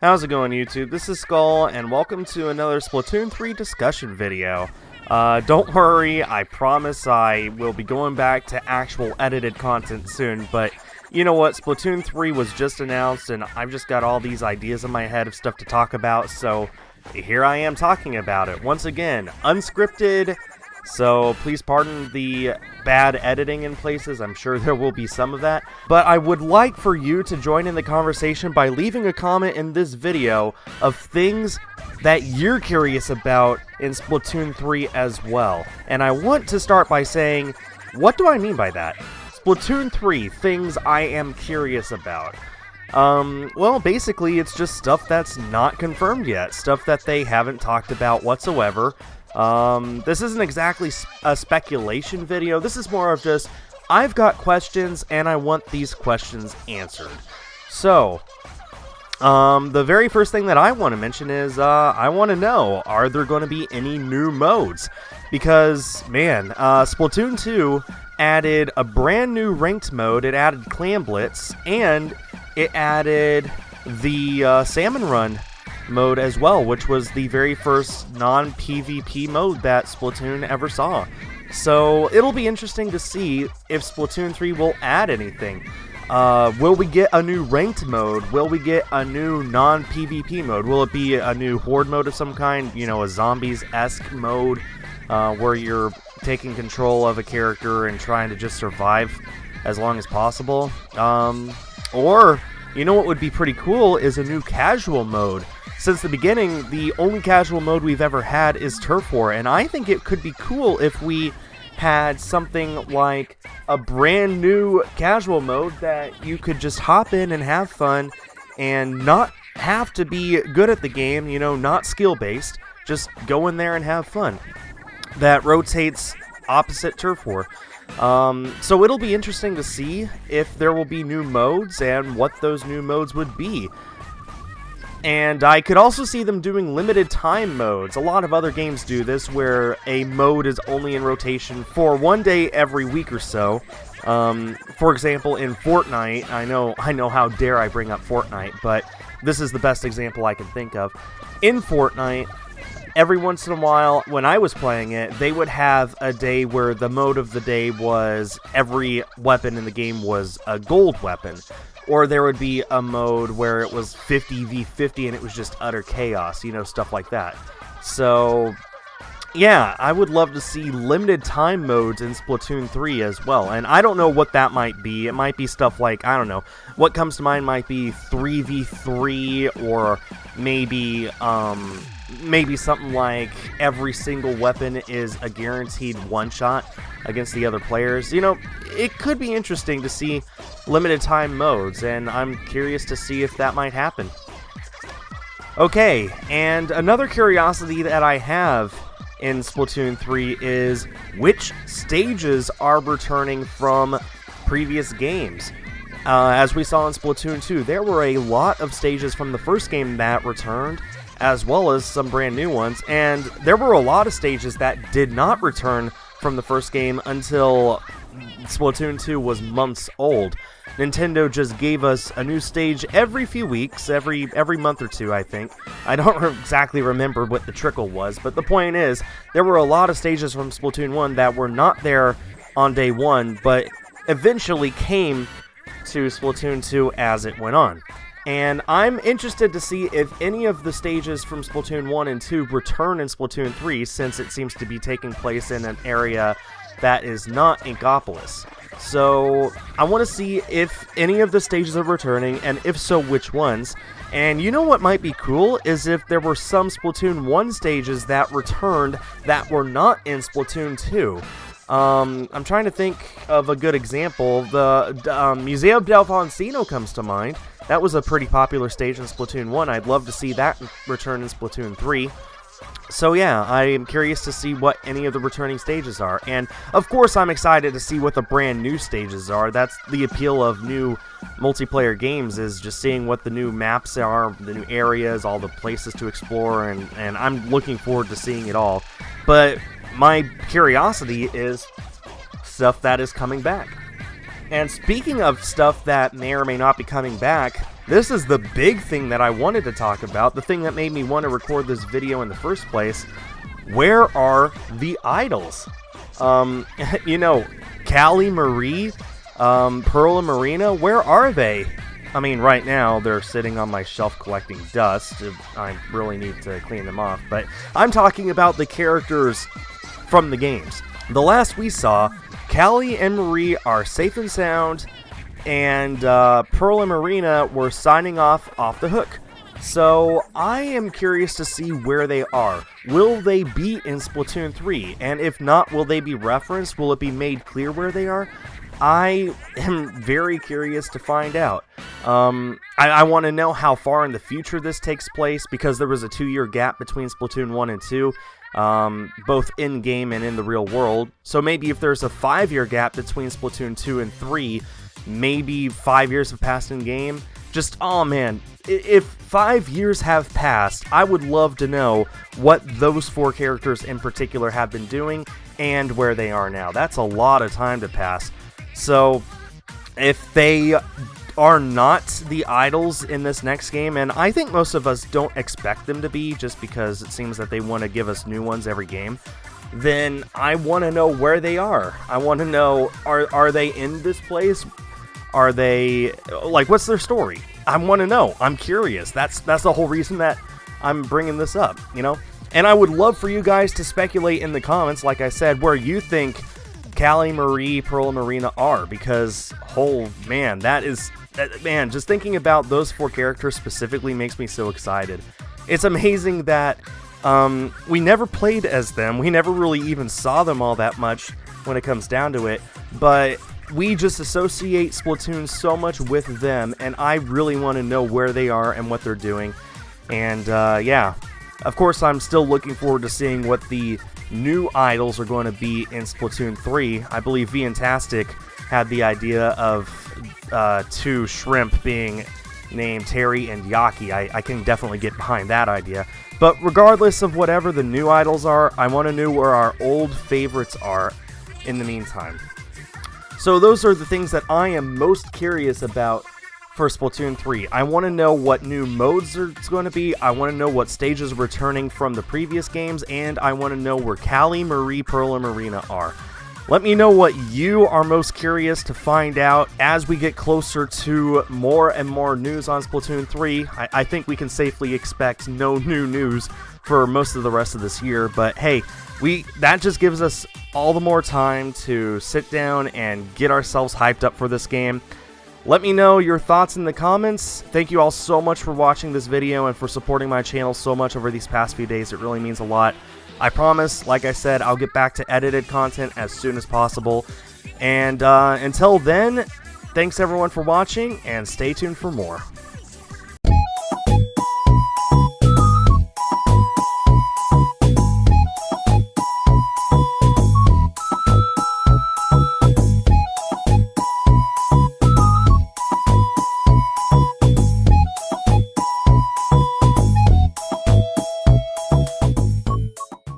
How's it going, YouTube? This is Skul, and welcome to another Splatoon 3 discussion video. Don't worry, I promise I will be going back to actual edited content soon, but you know what, Splatoon 3 was just announced, and I've just got all these ideas in my head of stuff to talk about, so here I am talking about it. Once again, unscripted, so please pardon the bad editing in places. I'm sure there will be some of that. But I would like for you to join in the conversation by leaving a comment in this video of things that you're curious about in Splatoon 3 as well. And I want to start by saying, what do I mean by that? Splatoon 3, things I am curious about. Well, basically it's just stuff that's not confirmed yet. Stuff that they haven't talked about whatsoever. This isn't exactly a speculation video. This is more of just, I've got questions and I want these questions answered. So, the very first thing that I want to mention is, I want to know, are there going to be any new modes? Because, man, Splatoon 2 added a brand new ranked mode, it added Clan Blitz, and it added the, Salmon Run mode as well, which was the very first non-PvP mode that Splatoon ever saw. So it'll be interesting to see if Splatoon 3 will add anything. Will we get a new ranked mode? Will we get a new non-PvP mode? Will it be a new horde mode of some kind? You know, a zombies-esque mode where you're taking control of a character and trying to just survive as long as possible? Or, you know what would be pretty cool is a new casual mode. Since the beginning, the only casual mode we've ever had is Turf War, and I think it could be cool if we had something like a brand new casual mode that you could just hop in and have fun and not have to be good at the game, you know, not skill-based, just go in there and have fun. That rotates opposite Turf War. So it'll be interesting to see if there will be new modes and what those new modes would be. And I could also see them doing limited time modes. A lot of other games do this, where a mode is only in rotation for one day every week or so. For example, in Fortnite, I know how dare I bring up Fortnite, but this is the best example I can think of. In Fortnite, every once in a while, when I was playing it, they would have a day where the mode of the day was every weapon in the game was a gold weapon. Or there would be a mode where it was 50v50 and it was just utter chaos, you know, stuff like that. So, yeah, I would love to see limited time modes in Splatoon 3 as well. And I don't know what that might be. It might be stuff like, I don't know, what comes to mind might be 3v3, or maybe something like every single weapon is a guaranteed one-shot against the other players. You know, it could be interesting to see limited time modes, and I'm curious to see if that might happen. Okay, and another curiosity that I have in Splatoon 3 is which stages are returning from previous games. As we saw in Splatoon 2, there were a lot of stages from the first game that returned, as well as some brand new ones, and there were a lot of stages that did not return from the first game until Splatoon 2 was months old. Nintendo just gave us a new stage every few weeks, every month or two, I think. I don't exactly remember what the trickle was, but the point is, there were a lot of stages from Splatoon 1 that were not there on day one, but eventually came to Splatoon 2 as it went on. And I'm interested to see if any of the stages from Splatoon 1 and 2 return in Splatoon 3, since it seems to be taking place in an area that is not Inkopolis. So, I want to see if any of the stages are returning, and if so, which ones. And you know what might be cool is if there were some Splatoon 1 stages that returned that were not in Splatoon 2. I'm trying to think of a good example. The Museo Delfonsino comes to mind. That was a pretty popular stage in Splatoon 1. I'd love to see that return in Splatoon 3. So yeah, I am curious to see what any of the returning stages are. And of course I'm excited to see what the brand new stages are. That's the appeal of new multiplayer games, is just seeing what the new maps are, the new areas, all the places to explore, and I'm looking forward to seeing it all. But my curiosity is stuff that is coming back. And speaking of stuff that may or may not be coming back, this is the big thing that I wanted to talk about, the thing that made me want to record this video in the first place. Where are the idols? You know, Callie Marie, Pearl and Marina, where are they? I mean, right now, they're sitting on my shelf collecting dust. I really need to clean them off. But I'm talking about the characters from the games. The last we saw, Callie and Marie are safe and sound, and Pearl and Marina were signing off the hook. So I am curious to see where they are. Will they be in Splatoon 3? And if not, will they be referenced? Will it be made clear where they are? I am very curious to find out. I want to know how far in the future this takes place, because there was a 2-year gap between Splatoon 1 and 2, both in-game and in the real world. So maybe if there's a 5-year gap between Splatoon 2 and 3, maybe 5 years have passed in-game. Just, oh man, if 5 years have passed, I would love to know what those 4 characters in particular have been doing and where they are now. That's a lot of time to pass. So, if they are not the idols in this next game, and I think most of us don't expect them to be, just because it seems that they want to give us new ones every game, then I want to know where they are. I want to know, are they in this place? Are they, like, what's their story? I want to know. I'm curious. That's the whole reason that I'm bringing this up, you know? And I would love for you guys to speculate in the comments, like I said, where you think Callie, Marie, Pearl, and Marina are, because, oh man, man, just thinking about those 4 characters specifically makes me so excited. It's amazing that we never played as them. We never really even saw them all that much when it comes down to it, but we just associate Splatoon so much with them, and I really want to know where they are and what they're doing. And yeah, of course I'm still looking forward to seeing what the new idols are going to be in Splatoon 3. I believe Viantastic had the idea of 2 shrimp being named Terry and Yaki. I can definitely get behind that idea. But regardless of whatever the new idols are, I want to know where our old favorites are in the meantime. So those are the things that I am most curious about for Splatoon 3. I want to know what new modes it's going to be, I want to know what stages are returning from the previous games, and I want to know where Callie, Marie, Pearl, and Marina are. Let me know what you are most curious to find out as we get closer to more and more news on Splatoon 3. I think we can safely expect no new news for most of the rest of this year, but hey, that just gives us all the more time to sit down and get ourselves hyped up for this game. Let me know your thoughts in the comments. Thank you all so much for watching this video and for supporting my channel so much over these past few days. It really means a lot. I promise, like I said, I'll get back to edited content as soon as possible. And until then, thanks everyone for watching, and stay tuned for more.